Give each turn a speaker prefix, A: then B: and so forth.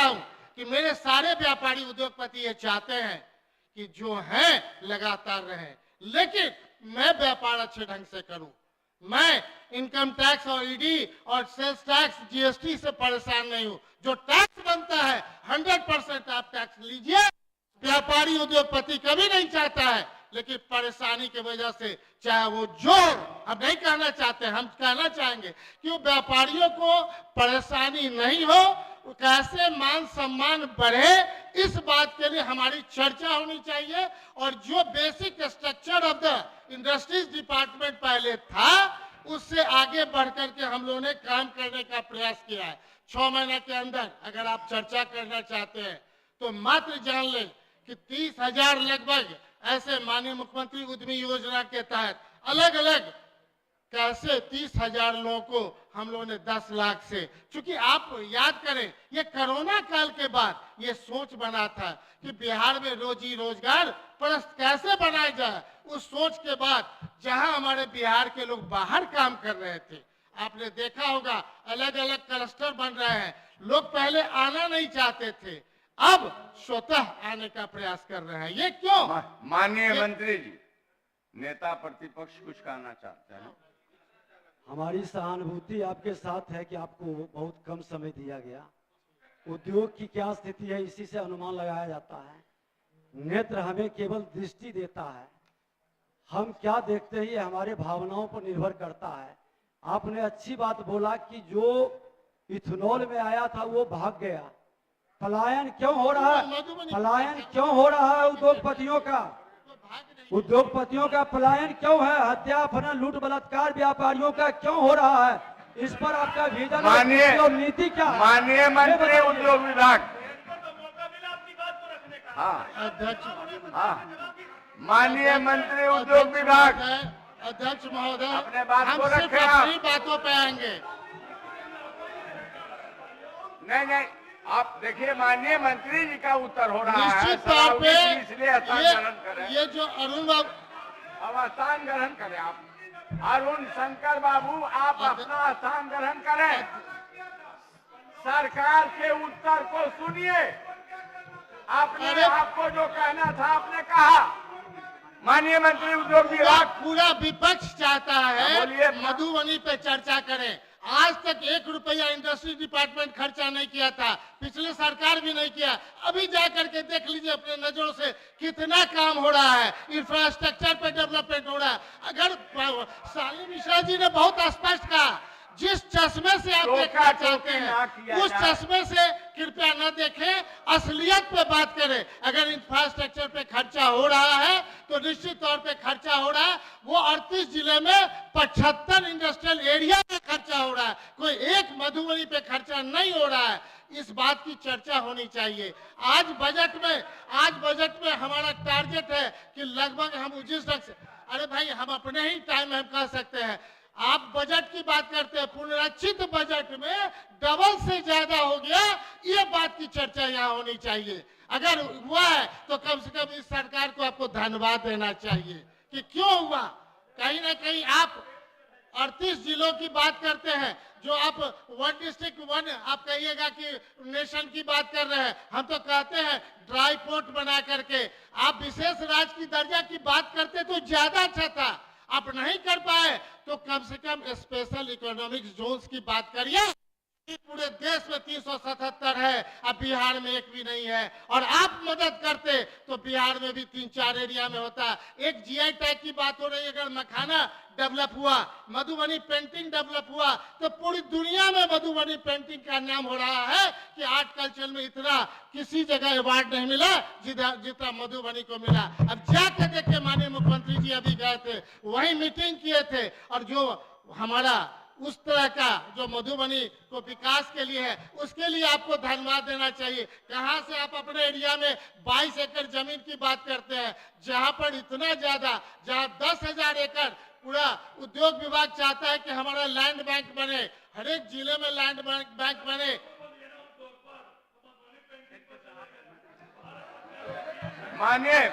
A: रहा हूं कि मेरे सारे व्यापारी उद्योगपति ये चाहते हैं कि जो है लगातार रहे, लेकिन मैं व्यापार अच्छे ढंग से करूं। मैं इनकम टैक्स और ईडी और सेल्स टैक्स जीएसटी से परेशान नहीं हूं। जो टैक्स बनता है 100% आप टैक्स लीजिए। व्यापारी उद्योगपति कभी नहीं चाहता है, लेकिन परेशानी की वजह से, चाहे वो जो हम नहीं कहना चाहते, हम कहना चाहेंगे कि व्यापारियों को परेशानी नहीं हो, कैसे मान सम्मान बढ़े, इस बात के लिए हमारी चर्चा होनी चाहिए। और जो basic structure of the industries department पहले था, उससे आगे बढ़कर के हम लोगों ने काम करने का प्रयास किया है। 6 महीने के अंदर अगर आप चर्चा करना चाहते हैं तो मात्र जान लें कि 30,000 लगभग ऐसे माननीय मुख्यमंत्री उद्यमी योजना के तहत अलग अलग कैसे 30,000 लोगों को हम लोगों ने 10 लाख से, चूंकि आप याद करें ये कोरोना काल के बाद ये सोच बना था कि बिहार में रोजी रोजगार परस्त कैसे बनाया जाए। उस सोच के बाद जहां हमारे बिहार के लोग बाहर काम कर रहे थे, आपने देखा होगा अलग अलग क्लस्टर बन रहे हैं। लोग पहले आना नहीं चाहते थे, अब स्वतः आने का प्रयास कर रहे हैं। ये क्यों?
B: माननीय मंत्री जी, नेता प्रतिपक्ष कुछ कहना चाहते हैं।
C: हमारी सहानुभूति आपके साथ है कि आपको बहुत कम समय दिया गया। उद्योग की क्या स्थिति है इसी से अनुमान लगाया जाता है। नेत्र हमें केवल दृष्टि देता है, हम क्या देखते हैं ये हमारे भावनाओं पर निर्भर करता है। आपने अच्छी बात बोला कि जो इथेनॉल में आया था वो भाग गया। पलायन क्यों हो रहा है? पलायन क्यों हो रहा है उद्योगपतियों का? उद्योगपतियों का पलायन क्यों है? हत्या, अपहरण, लूट, बलात्कार व्यापारियों का क्यों हो रहा है? इस पर आपका विजन और नीति क्या है?
B: माननीय मंत्री उद्योग विभाग। हाँ, माननीय मंत्री उद्योग विभाग।
A: अध्यक्ष महोदय,
B: अपने बात को
A: हम सिर्फ
B: रखें।
A: अपनी बातों पे आएंगे।
B: नहीं, आप देखिए माननीय मंत्री जी का उत्तर हो रहा है।
A: निश्चित तौर पे
B: इसलिए स्थान ग्रहण करें।
A: ये जो अरुण बाबू,
B: अब स्थान ग्रहण करें आप। अरुण शंकर बाबू, आप अपना स्थान ग्रहण करें। सरकार के उत्तर को सुनिए। आपने आपको जो कहना था आपने कहा। माननीय मंत्री उद्योग विभाग।
A: पूरा विपक्ष चाहता है मधुबनी पे चर्चा करें। आज तक 1 रुपया इंडस्ट्री डिपार्टमेंट खर्चा नहीं किया था, पिछली सरकार भी नहीं किया। अभी जाकर के देख लीजिए अपने नजरों से कितना काम हो रहा है, इंफ्रास्ट्रक्चर पे डेवलपमेंट हो रहा है। अगर शालिनी मिश्रा जी ने बहुत स्पष्ट कहा, जिस चश्मे से आप देखना चाहते हैं उस चश्मे से कृपया न देखें, असलियत पे बात करें। अगर इंफ्रास्ट्रक्चर पे खर्चा हो रहा है तो निश्चित तौर पे खर्चा हो रहा है। वो 38 जिले में 75 इंडस्ट्रियल एरिया में खर्चा हो रहा है, कोई एक मधुबनी पे खर्चा नहीं हो रहा है। इस बात की चर्चा होनी चाहिए। आज बजट में हमारा टारगेट है कि लगभग हम उचित ढंग से, अरे भाई हम अपने ही टाइम में हम कह सकते हैं, आप बजट की बात करते हैं, पुनरीक्षित बजट में डबल से ज्यादा हो गया, ये बात की चर्चा यहाँ होनी चाहिए। अगर हुआ है तो कम से कम इस सरकार को आपको धन्यवाद देना चाहिए कि क्यों हुआ। कहीं ना कहीं आप 38 जिलों की बात करते हैं, जो आप 1 डिस्ट्रिक्ट 1 आप कहिएगा कि नेशन की बात कर रहे हैं। हम तो कहते हैं ड्राई पोर्ट बना करके आप विशेष राज्य की दर्जा की बात करते तो ज्यादा अच्छा था। आप नहीं कर पाए तो कम से कम स्पेशल इकोनॉमिक जोन्स की बात करिए। पूरे देश में 377 है, अब बिहार में एक भी नहीं है। और आप मदद करते तो बिहार में भी 3-4 एरिया में होता। एक जीआई टैग की बात हो रही है, अगर मखाना डेवलप हुआ, मधुबनी पेंटिंग डेवलप हुआ, तो पूरी दुनिया में मधुबनी पेंटिंग का नाम हो रहा है कि आर्ट कल्चर में इतना किसी जगह अवार्ड नहीं मिला जितना मधुबनी को मिला। अब जाके देखिए, माननीय मुख्यमंत्री जी अभी गए थे, वही मीटिंग किए थे, और जो हमारा उस तरह का जो मधुबनी को विकास के लिए है, उसके लिए आपको धन्यवाद देना चाहिए। कहां से आप अपने एरिया में 22 एकड़ जमीन की बात करते हैं, जहां पर इतना ज्यादा, जहां 10,000 एकड़ पूरा उद्योग विभाग चाहता है कि हमारा लैंड बैंक बने, हर एक जिले में लैंड बैंक बने।
B: मानिए